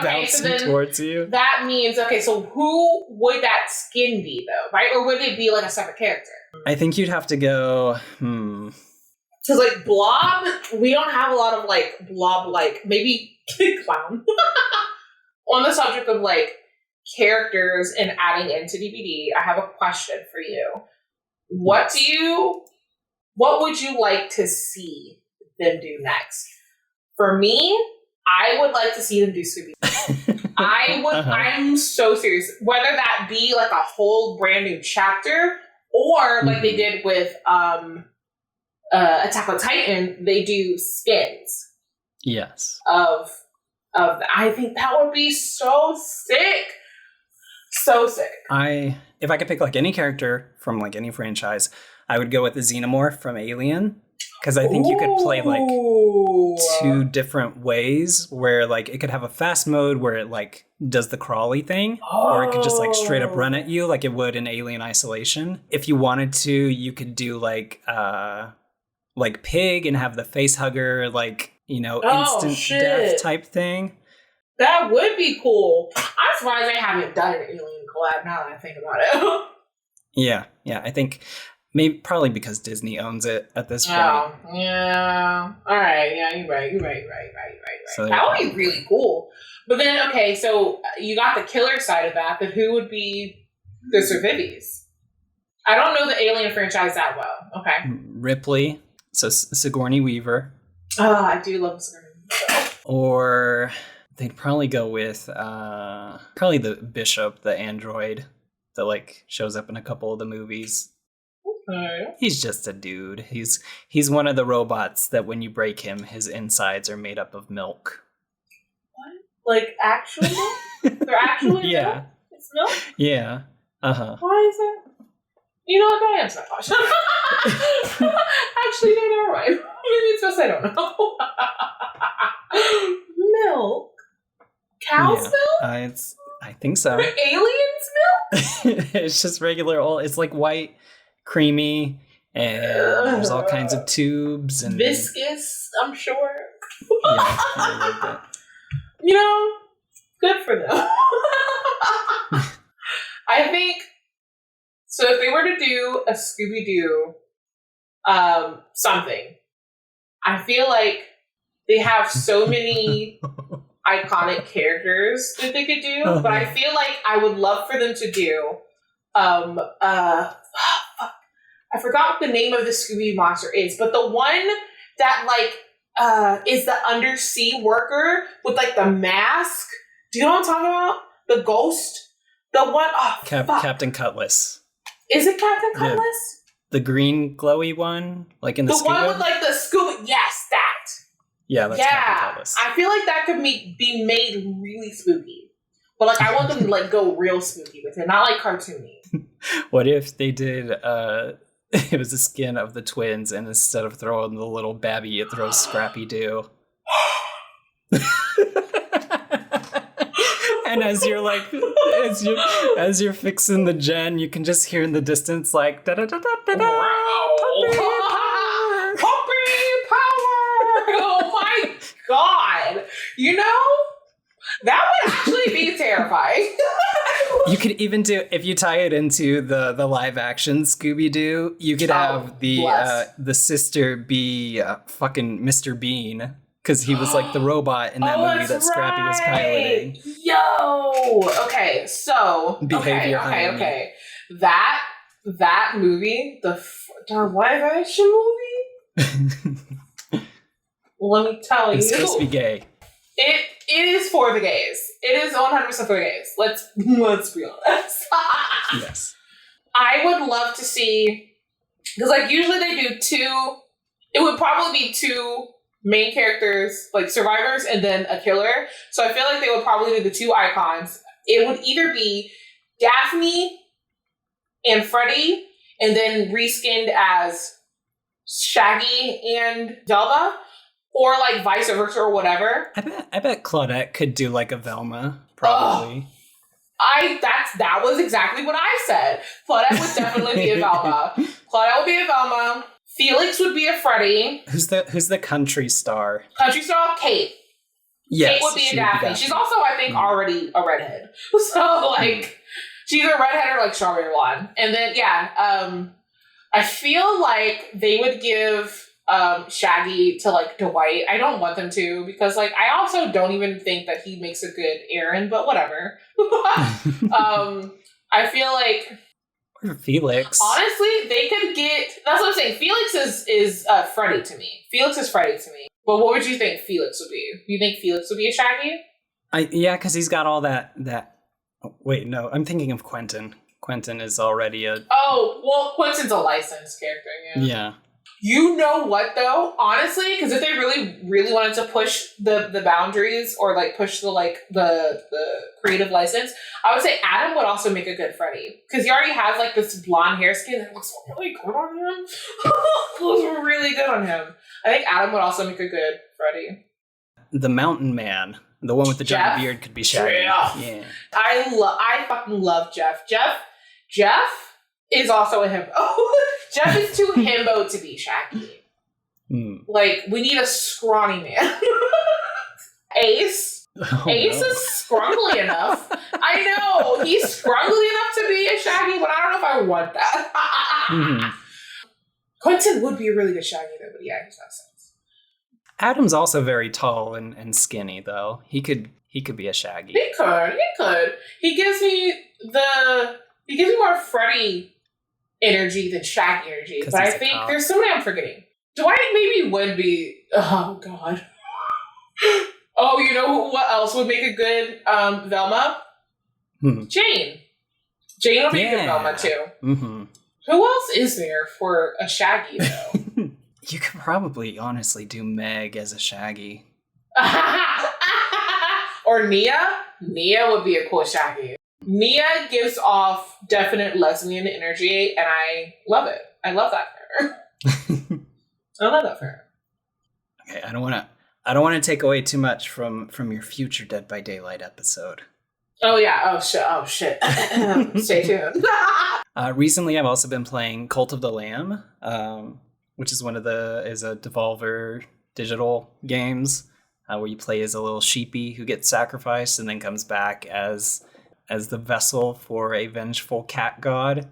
S2: bouncing towards you?
S1: That means, so who would that skin be though, right? Or would it be like a separate character?
S2: I think you'd have to go,
S1: Because, like, Blob, we don't have a lot of, like, Blob, like, maybe Clown. On the subject of, like, characters and adding into DVD, I have a question for you. What would you like to see them do next? For me, I would like to see them do Scooby-Doo. I'm so serious. Whether that be like a whole brand new chapter, or like they did with Attack on Titan, they do skins.
S2: Yes.
S1: Of I think that would be so sick. So sick.
S2: If I could pick like any character from like any franchise, I would go with the Xenomorph from Alien. Because I think you could play like two different ways where like it could have a fast mode where it like does the crawly thing, or it could just like straight up run at you like it would in Alien Isolation. If you wanted to, you could do like Pig and have the face hugger, like, you know, instant death type thing.
S1: That would be cool. I'm surprised they haven't done an Alien collab now that I think about it.
S2: Yeah, I think probably because Disney owns it at this point.
S1: Oh, yeah. All right. Yeah, you're right. So, that would be really cool. But then, okay, so you got the killer side of that, but who would be the Survivies? I don't know the Alien franchise that well. Okay.
S2: Ripley. So Sigourney Weaver.
S1: Oh, I do love Sigourney Weaver.
S2: Or they'd probably go with probably the Bishop, the android that like shows up in a couple of the movies. Okay. He's just a dude. He's one of the robots that when you break him, his insides are made up of milk.
S1: What? Like actual milk? They're actually milk? It's milk?
S2: Yeah. Uh-huh.
S1: Why is that? You know what? Don't answer that question. Actually, no, never mind. Maybe it's just I don't know. Milk? Cow's milk?
S2: I think so.
S1: Aliens' milk?
S2: It's just regular old. It's like white, creamy, and there's all kinds of tubes and
S1: viscous. I'm sure.
S2: Yeah, I like that.
S1: You know, good for them. I think. So if they were to do a Scooby-Doo something, I feel like they have so many iconic characters that they could do, but I feel like I would love for them to do I forgot what the name of the Scooby monster is, but the one that like is the undersea worker with like the mask. Do you know what I'm talking about? The ghost? The one
S2: Captain Cutlass.
S1: Is it Captain Cutlass?
S2: Yeah. The green glowy one? Like in the scuba?
S1: The one with like the scuba. Yes, that.
S2: Yeah, that's Captain Cutlass.
S1: I feel like that could be made really spooky. But like I want them to like go real spooky with it, not like cartoony.
S2: What if they did it was a skin of the twins, and instead of throwing the little babby, it throws Scrappy Doo. And as you're like, as you're fixing the gen, you can just hear in the distance like da da da da da da.
S1: Puppy power! Oh my god! You know, that would actually be terrifying.
S2: You could even do, if you tie it into the live action Scooby-Doo, you could have the sister be fucking Mr. Bean. Because he was like the robot in that movie that Scrappy was piloting.
S1: Yo! Okay, so...
S2: Behavior.
S1: Okay. That movie, the live action movie? Let me tell you.
S2: It's supposed to be gay.
S1: It is for the gays. It is 100% for the gays. Let's be honest.
S2: Yes.
S1: I would love to see... Because like usually they do two... It would probably be two... main characters, like survivors, and then a killer. So I feel like they would probably do the two icons. It would either be Daphne and Freddy, and then reskinned as Shaggy and Delma, or like vice versa or whatever.
S2: I bet Claudette could do like a Velma, probably.
S1: That was exactly what I said. Claudette would definitely be a Velma. Claudette would be a Velma. Felix would be a Freddy.
S2: Who's the country star?
S1: Country star? Kate.
S2: Yes,
S1: Kate would be a Daphne. She's also, I think, already a redhead. So, like, she's a redhead or, like, strawberry blonde. And then, I feel like they would give Shaggy to, like, Dwight. I don't want them to, because, like, I also don't even think that he makes a good Aaron, but whatever. I feel like...
S2: Felix.
S1: Honestly, they could get... That's what I'm saying. Felix is Freddy to me. Felix is Freddy to me. But what would you think Felix would be? You think Felix would be a Shaggy?
S2: Because he's got all that. Oh, wait, no, I'm thinking of Quentin. Quentin is already a.
S1: Oh, well, Quentin's a licensed character.
S2: Yeah.
S1: You know what though? Honestly, because if they really, really wanted to push the boundaries or like push the creative license, I would say Adam would also make a good Freddy because he already has like this blonde hair skin that looks really good on him. Looks really good on him. I think Adam would also make a good Freddy.
S2: The Mountain Man, the one with the giant beard, could be Shaggy. Yeah.
S1: I fucking love Jeff. Jeff is also a himbo. Jeff is too himbo to be Shaggy. Like, we need a scrawny man. Ace. Ace is scrumbly enough. I know, he's scrumbly enough to be a Shaggy, but I don't know if I want that. Quentin would be a really good Shaggy, though, but yeah, he's not sense.
S2: Adam's also very tall and skinny, though. He could be a Shaggy.
S1: He could. He gives me more Freddy energy than Shaggy energy, but I think there's somebody I'm forgetting. Dwight maybe would be. Oh God. Oh, you know what else would make a good Velma? Jane. Jane would be a good Velma too. Mm-hmm. Who else is there for a Shaggy though?
S2: You could probably honestly do Meg as a Shaggy.
S1: Or Nia. Nia would be a cool Shaggy. Nia gives off definite lesbian energy, and I love it. I love that for her. I love that for her.
S2: Okay, I don't want to take away too much from your future Dead by Daylight episode.
S1: Oh yeah. Oh shit. Stay tuned.
S2: Recently, I've also been playing Cult of the Lamb, which is is a Devolver digital games where you play as a little sheepy who gets sacrificed and then comes back as the vessel for a vengeful cat god.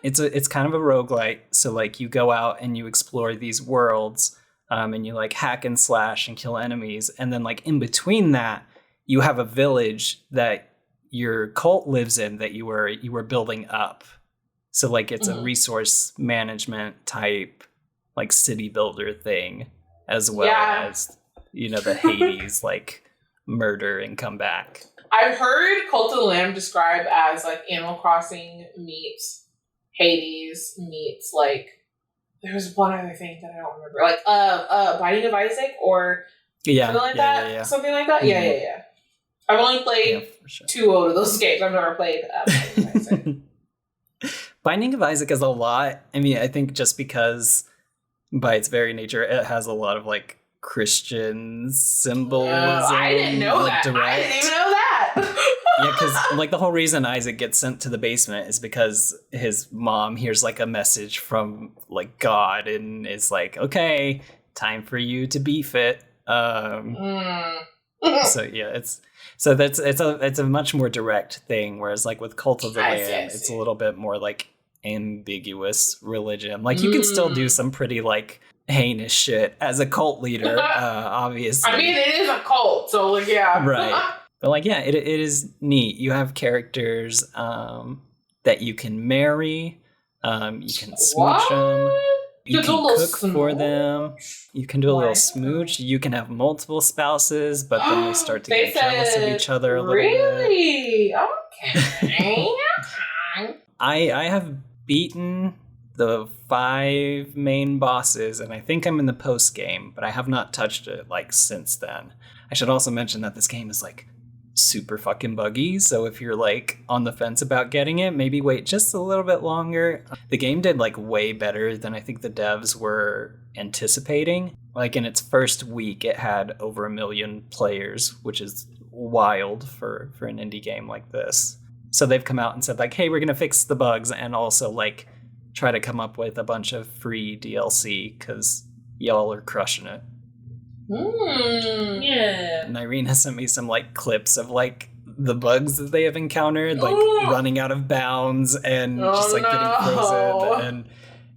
S2: It's kind of a roguelite. So like you go out and you explore these worlds and you like hack and slash and kill enemies. And then like in between that, you have a village that your cult lives in that you were building up. So like it's a resource management type like city builder thing as well as, the Hades like murder and come back.
S1: I've heard Cult of the Lamb described as like Animal Crossing meets Hades meets like there's one other thing that I don't remember, like Binding of Isaac or something like that. Yeah. Something like that. Mm-hmm. Yeah. I've only played 2 of those games. I've never played Binding of Isaac.
S2: Binding of Isaac is a lot. I mean, I think just because by its very nature, it has a lot of like Christian symbolism.
S1: I didn't know that.
S2: Direct.
S1: I didn't even know that.
S2: Yeah, because like the whole reason Isaac gets sent to the basement is because his mom hears like a message from like God and is like, okay, time for you to beef it. So yeah, it's a much more direct thing. Whereas like with Cult of the Lamb, it's a little bit more like ambiguous religion. Like you can still do some pretty like heinous shit as a cult leader, obviously. I
S1: mean, it is a cult, so like, yeah.
S2: Right. But like, yeah, it is neat. You have characters that you can marry. You can smooch them. You can cook for them. You can do a little smooch. You can have multiple spouses, but then they start to get jealous of each other a little bit.
S1: Really? Okay.
S2: I have beaten the 5 main bosses, and I think I'm in the post game, but I have not touched it like since then. I should also mention that this game is like super fucking buggy, so if you're like on the fence about getting it, maybe wait just a little bit longer. The game did like way better than I think the devs were anticipating. Like in its first week, it had over 1 million players, which is wild for an indie game like this. So they've come out and said like, hey, we're gonna fix the bugs and also like try to come up with a bunch of free DLC because y'all are crushing it.
S1: Yeah.
S2: And Irene has sent me some like clips of like the bugs that they have encountered, like running out of bounds and getting frozen, and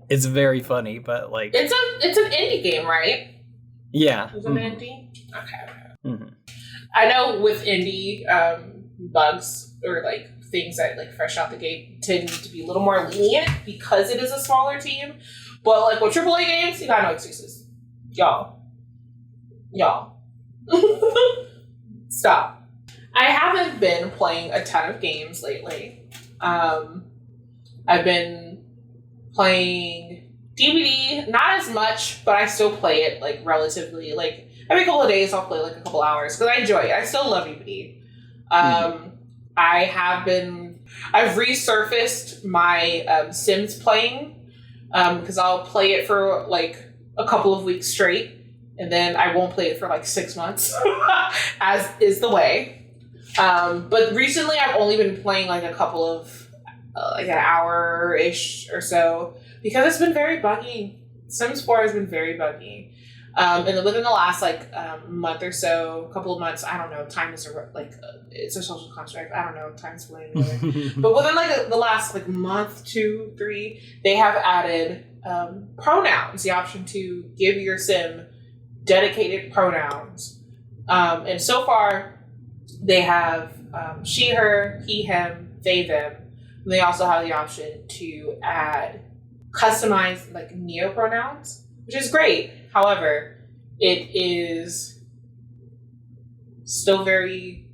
S2: it's very funny. But like,
S1: it's an indie game, right?
S2: Yeah,
S1: it's an indie. Okay. Mm-hmm. I know with indie bugs or like things that like fresh out the gate tend to be a little more lenient because it is a smaller team. But like with AAA games, you got no excuses, y'all. Stop. I haven't been playing a ton of games lately. I've been playing DVD, not as much, but I still play it like relatively. Like every couple of days, I'll play like a couple hours because I enjoy it. I still love DVD. I've resurfaced my Sims playing because I'll play it for like a couple of weeks straight, and then I won't play it for like 6 months, as is the way. But recently, I've only been playing like a couple of like an hour-ish or so because it's been very buggy. Sims 4 has been very buggy. And within the last like month or so, couple of months, I don't know, time is it's a social construct. I don't know, time's flying away. But within like the last like month, 2, 3, they have added pronouns, the option to give your sim dedicated pronouns. And so far, they have she, her, he, him, they, them. And they also have the option to add customized like neopronouns, which is great. However, it is still very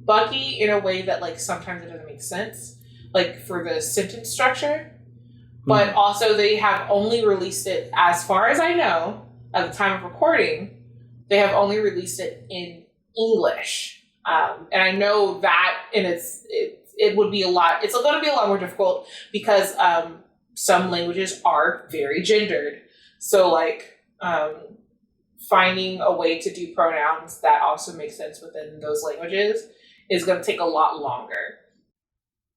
S1: buggy in a way that like sometimes it doesn't make sense, like for the sentence structure. But also they have only released it, as far as I know, at the time of recording, they have only released it in English. And I know that it would be it's going to be a lot more difficult because some languages are very gendered. So like finding a way to do pronouns that also make sense within those languages is going to take a lot longer.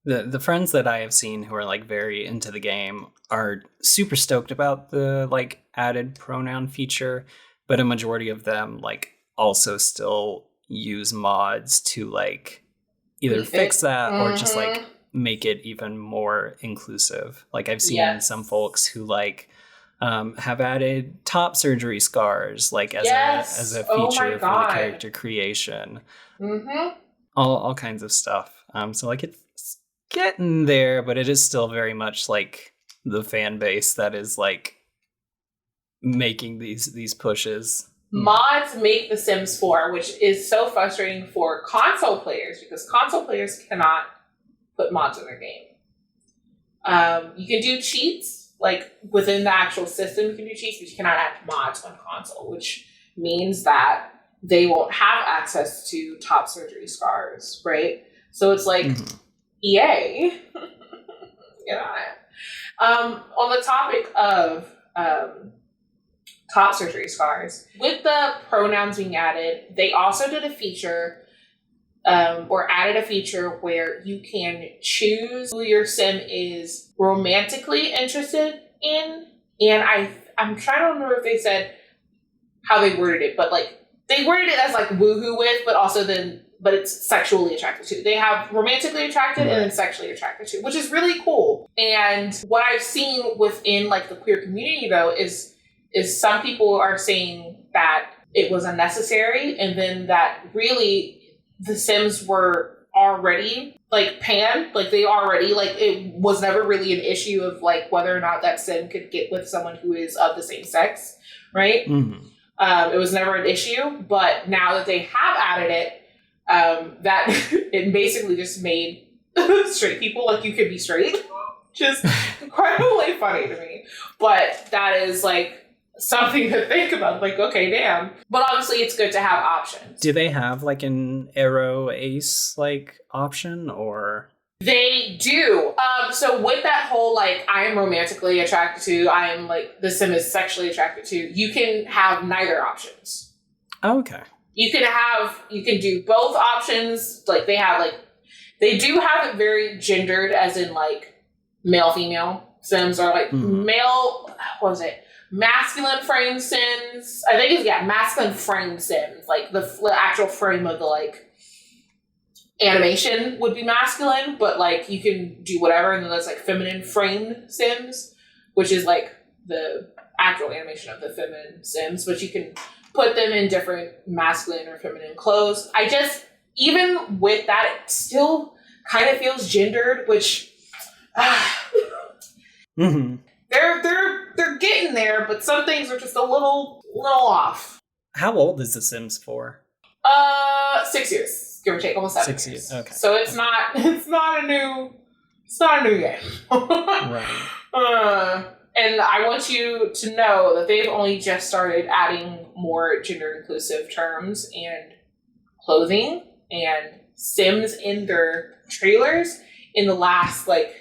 S2: The friends that I have seen who are like very into the game are super stoked about the like added pronoun feature, but a majority of them like also still use mods to like either fix that or just like make it even more inclusive. Like I've seen some folks who like have added top surgery scars like as a feature for the character creation. All kinds of stuff. So like it's getting there, but it is still very much like the fan base that is like making these pushes.
S1: Mods make The Sims 4, which is so frustrating for console players because console players cannot put mods in their game. You can do cheats, like within the actual system you can do cheats, but you cannot add mods on console, which means that they won't have access to top surgery scars, right? So it's like, EA, get on it. On the topic of top surgery scars, with the pronouns being added, they also did a feature or added a feature where you can choose who your sim is romantically interested in. And I'm trying to remember if they said how they worded it, but like they worded it as like woohoo with, but it's sexually attracted to. They have romantically attracted and then sexually attracted to, which is really cool. And what I've seen within like the queer community though is some people are saying that it was unnecessary, and then that really the Sims were already like pan, like they already like it was never really an issue of like whether or not that Sim could get with someone who is of the same sex, right? It was never an issue, but now that they have added it, that it basically just made straight people like you could be straight, just incredibly funny to me. But that is like something to think about, like, okay, damn. But obviously it's good to have options.
S2: Do they have like an arrow ace like option or?
S1: They do. So with that whole like I am romantically attracted to, I am like the Sim is sexually attracted to, you can have neither options.
S2: Oh, okay.
S1: You can do both options. Like they do have it very gendered, as in like male female Sims are like male. What was it? Masculine frame Sims. I think it's masculine frame Sims. Like the actual frame of the like animation would be masculine, but like you can do whatever. And then there's like feminine framed Sims, which is like the actual animation of the feminine Sims, but you can put them in different masculine or feminine clothes. Even with that, it still kind of feels gendered, which they're getting there, but some things are just a little off.
S2: How old is The Sims 4?
S1: 6 years. give or take, almost 7 years.
S2: 6 years. Okay.
S1: So it's not a new game.
S2: Right.
S1: And I want you to know that they've only just started adding more gender inclusive terms and clothing and Sims in their trailers in the last like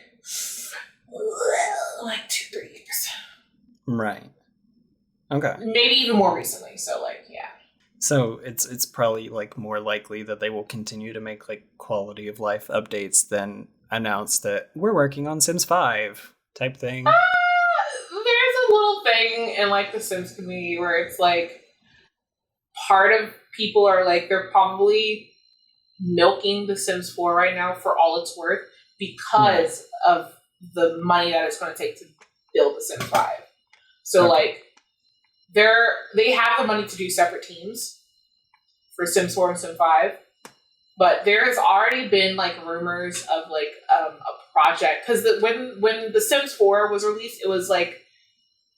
S1: 2-3 years.
S2: Right. Okay.
S1: Maybe even more recently. So like, yeah.
S2: So it's probably like more likely that they will continue to make like quality of life updates than announce that we're working on Sims 5 type thing.
S1: There's a little thing in like the Sims community where it's like part of people are like they're probably milking the Sims 4 right now for all it's worth because of the money that it's going to take to build the Sims 5. So like they have the money to do separate teams for Sims 4 and Sims 5, but there has already been like rumors of like a project because when the Sims 4 was released, it was like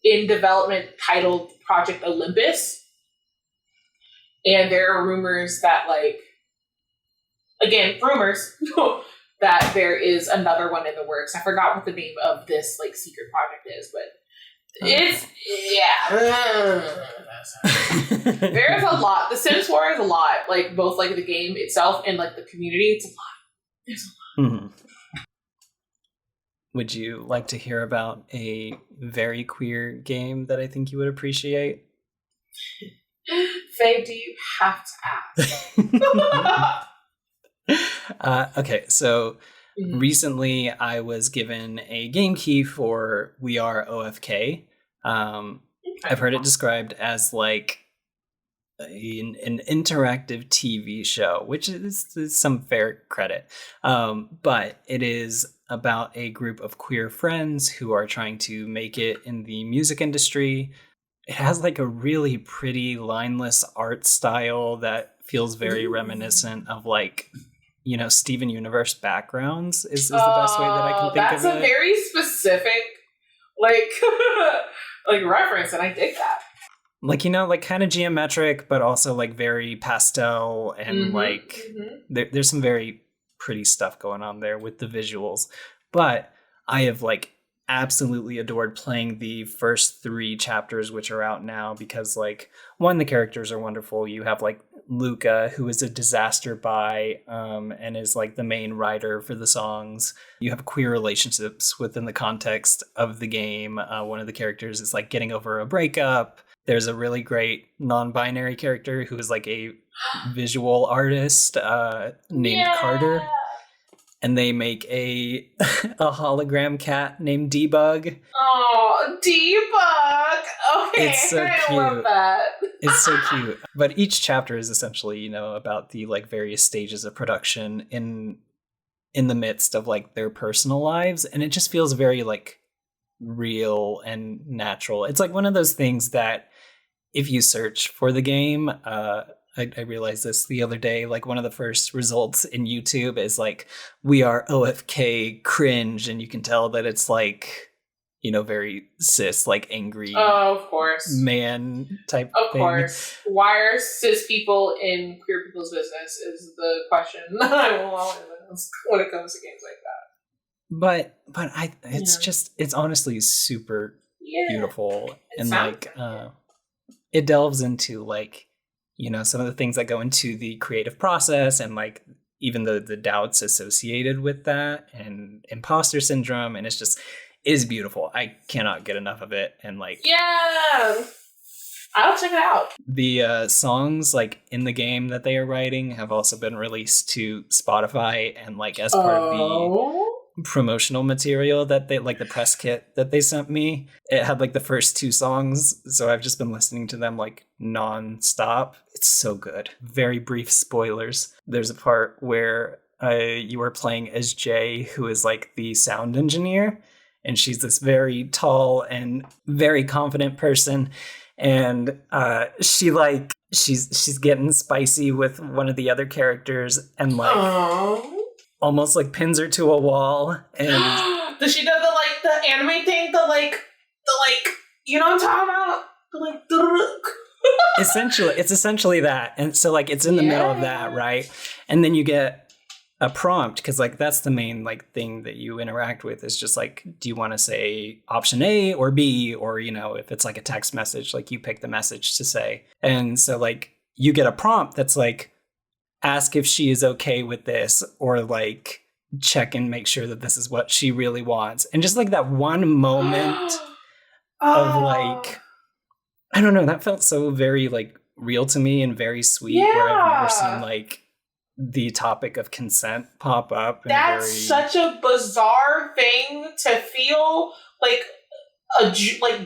S1: in development titled Project Olympus, and there are rumors that like again rumors that there is another one in the works. I forgot what the name of this like secret project is, but it's there's a lot. The Sims 4 is a lot, like both like the game itself and like the community. It's a lot. There's a lot.
S2: Mm-hmm. Would you like to hear about a very queer game that I think you would appreciate?
S1: Faye, do you have to ask?
S2: Okay, so recently I was given a game key for We Are OFK. I've heard it described as like an interactive TV show, which is some fair credit. But it is about a group of queer friends who are trying to make it in the music industry. It has like a really pretty lineless art style that feels very reminiscent of like, you know, Steven Universe backgrounds is the best way that I can think of it.
S1: That's a very specific like like reference, and I dig that.
S2: Like, you know, like kind of geometric, but also like very pastel and there's some very pretty stuff going on there with the visuals. But I have like absolutely adored playing the first 3 chapters, which are out now, because like one, the characters are wonderful. You have like Luca, who is a disaster bi and is like the main writer for the songs. You have queer relationships within the context of the game. One of the characters is like getting over a breakup. There's a really great non-binary character who is like a visual artist named Carter. And they make a hologram cat named Debug.
S1: Oh, Debug! Okay,
S2: it's so
S1: I
S2: cute.
S1: love that.
S2: It's so cute. But each chapter is essentially, you know, about the like various stages of production in the midst of like their personal lives, and it just feels very like real and natural. It's like one of those things that if you search for the game, I realized this the other day, like one of the first results in YouTube is like, We Are OFK cringe, and you can tell that it's like, you know, very cis, like angry
S1: of course
S2: man type
S1: of
S2: thing.
S1: course. Why are cis people in queer people's business is the question I will always ask when it comes to games like that.
S2: But it's honestly super beautiful, and like it delves into like, you know, some of the things that go into the creative process, and like even the doubts associated with that, and imposter syndrome, and it is beautiful. I cannot get enough of it, and like
S1: I'll check it out.
S2: The songs like in the game that they are writing have also been released to Spotify, and like as part of the promotional material that they like the press kit that they sent me, it had like the first 2 songs, so I've just been listening to them like non-stop. It's so good. Very brief spoilers. There's a part where you are playing as Jay, who is like the sound engineer, and she's this very tall and very confident person, and she's getting spicy with one of the other characters, and like almost like pins her to a wall. And
S1: does she do the anime thing? The like you know what I'm talking about? The like
S2: It's essentially that. And so like it's in the middle of that, right? And then you get a prompt, because like that's the main like thing that you interact with, is just like, do you want to say option A or B, or if it's like a text message, like you pick the message to say. And so like you get a prompt that's like, ask if she is okay with this, or like check and make sure that this is what she really wants. And just like that one moment of like, I don't know, that felt so very like real to me and very sweet, where I've never seen like the topic of consent pop up.
S1: That's such a bizarre thing to feel, like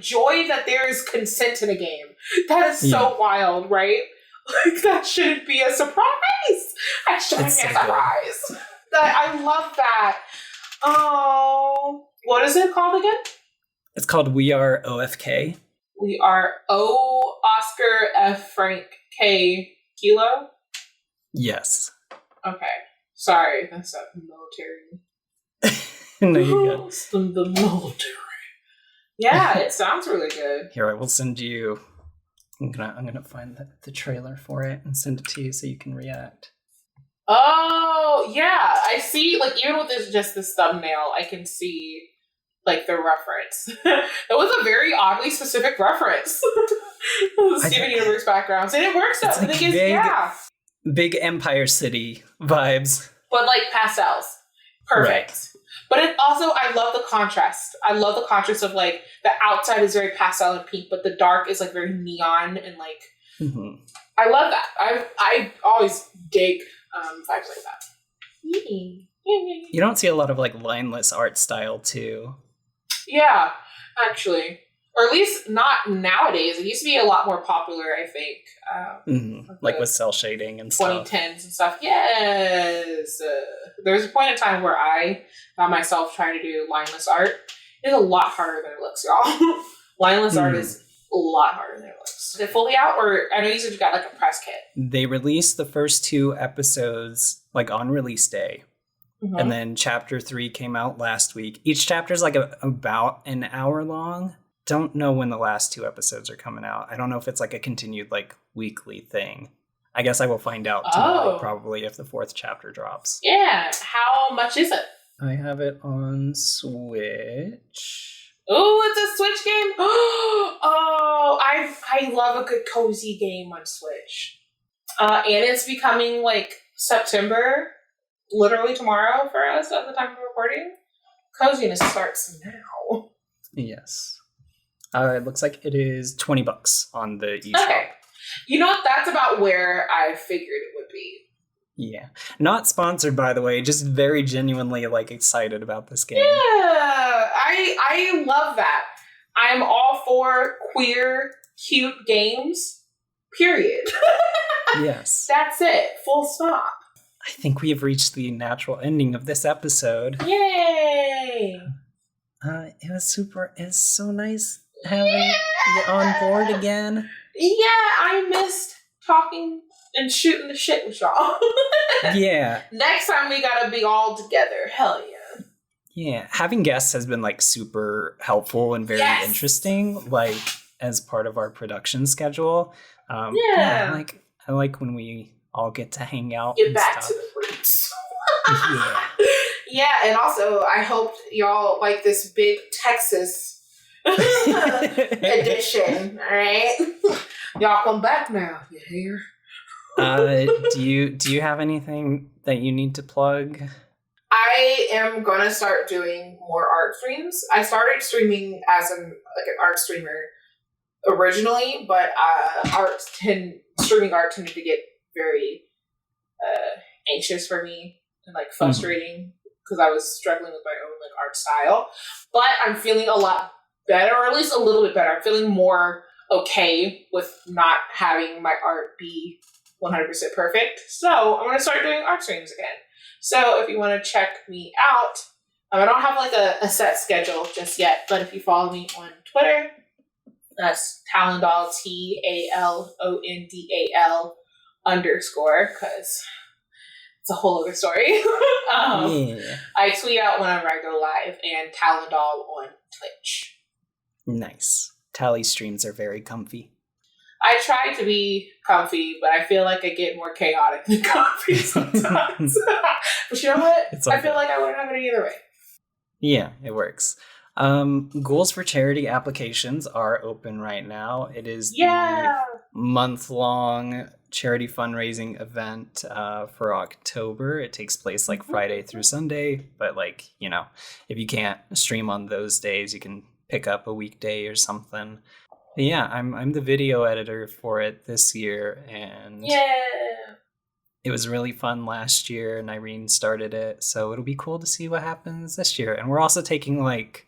S1: joy that there is consent in a game. That is so wild, right? Like that shouldn't be a surprise. That shouldn't be a surprise. I love that. Oh, what is it called again?
S2: It's called We Are OFK.
S1: We Are O Oscar F Frank K Kilo.
S2: Yes.
S1: Okay. Sorry, that's a military.
S2: No, you're good.
S1: The military. Yeah, it sounds really good.
S2: Here, I will send you. I'm gonna find the trailer for it and send it to you so you can react.
S1: Oh yeah, I see. Like even with this thumbnail, I can see like the reference. It was a very oddly specific reference. Steven Universe backgrounds, and it works out.
S2: It's like big Empire City vibes,
S1: but like pastels. Perfect.
S2: Right.
S1: But it also, I love the contrast. I love the contrast of like the outside is very pastel and pink, but the dark is like very neon and like. Mm-hmm. I love that. I always dig vibes like that.
S2: You don't see a lot of like lineless art style too.
S1: Yeah, actually. Or at least not nowadays. It used to be a lot more popular, I think.
S2: Like with cell shading and
S1: 2010s
S2: stuff.
S1: and stuff. Yes. There was a point in time where I found myself trying to do lineless art. It's a lot harder than it looks, y'all. Lineless art is a lot harder than it looks. Is it fully out? Or I know you said you got like a press kit.
S2: They released the first 2 episodes like on release day. Mm-hmm. And then chapter 3 came out last week. Each chapter is like about an hour long. Don't know when the last 2 episodes are coming out. I don't know if it's like a continued like weekly thing. I guess I will find out tomorrow, probably, if the 4th chapter drops.
S1: Yeah. How much is it?
S2: I have it on Switch.
S1: Oh, it's a Switch game? Oh, I love a good cozy game on Switch. And it's becoming like September, literally tomorrow for us at the time of recording. Coziness starts now.
S2: Yes. It looks like it is $20 on the eShop.
S1: Okay. You know what? That's about where I figured it would be.
S2: Yeah. Not sponsored, by the way. Just very genuinely like excited about this game.
S1: Yeah. I love that. I'm all for queer, cute games. Period.
S2: Yes.
S1: That's it. Full stop.
S2: I think we have reached the natural ending of this episode.
S1: Yay!
S2: It's so nice having you on board again.
S1: Yeah, I missed talking and shooting the shit with y'all.
S2: Yeah.
S1: Next time we gotta be all together. Hell yeah.
S2: Yeah. Having guests has been like super helpful and very interesting, like as part of our production schedule. I like when we all get to hang out.
S1: Get back to the roots.
S2: Yeah.
S1: Yeah, and also I hope y'all like this big Texas edition. All right, y'all come back now. You hear?
S2: Do you have anything that you need to plug?
S1: I am gonna start doing more art streams. I started streaming as an art streamer originally, but streaming art tended to get very anxious for me and like frustrating because I was struggling with my own like art style. But I'm feeling a lot better, or at least a little bit better. I'm feeling more okay with not having my art be 100% perfect. So I'm gonna start doing art streams again. So if you want to check me out, I don't have like a set schedule just yet, but if you follow me on Twitter, that's Talondal, TALONDAL _ because it's a whole other story. I tweet out whenever I go live, and Talondal on Twitch.
S2: Nice. Tally streams are very comfy.
S1: I try to be comfy, but I feel like I get more chaotic than comfy sometimes. But you know what? I feel like I wouldn't have it either way.
S2: Yeah, it works. Goals for Charity applications are open right now. It is the month-long charity fundraising event for October. It takes place like Friday through Sunday, but like, you know, if you can't stream on those days, you can pick up a weekday or something. But yeah, I'm the video editor for it this year, and it was really fun last year, and Irene started it, so it'll be cool to see what happens this year. And we're also taking like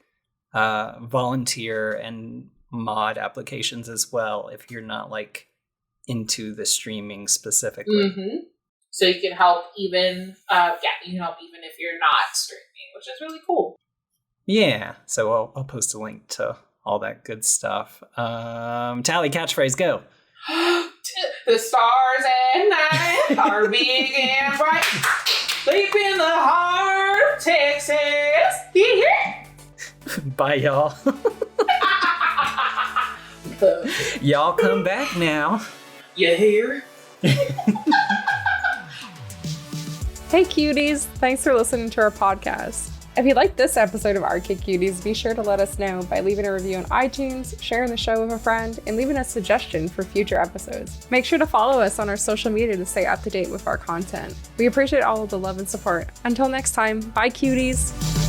S2: volunteer and mod applications as well if you're not like into the streaming specifically.
S1: So you can help even you can help even if you're not streaming, which is really cool.
S2: Yeah, so I'll post a link to all that good stuff. Tally, catchphrase, go.
S1: The stars at night are big and bright. Deep in the heart of Texas. Yeah.
S2: Bye, y'all. Y'all come back now.
S1: You hear?
S3: Hey cuties, thanks for listening to our podcast. If you liked this episode of Arcade Cuties, be sure to let us know by leaving a review on iTunes, sharing the show with a friend, and leaving a suggestion for future episodes. Make sure to follow us on our social media to stay up to date with our content. We appreciate all of the love and support. Until next time, bye cuties!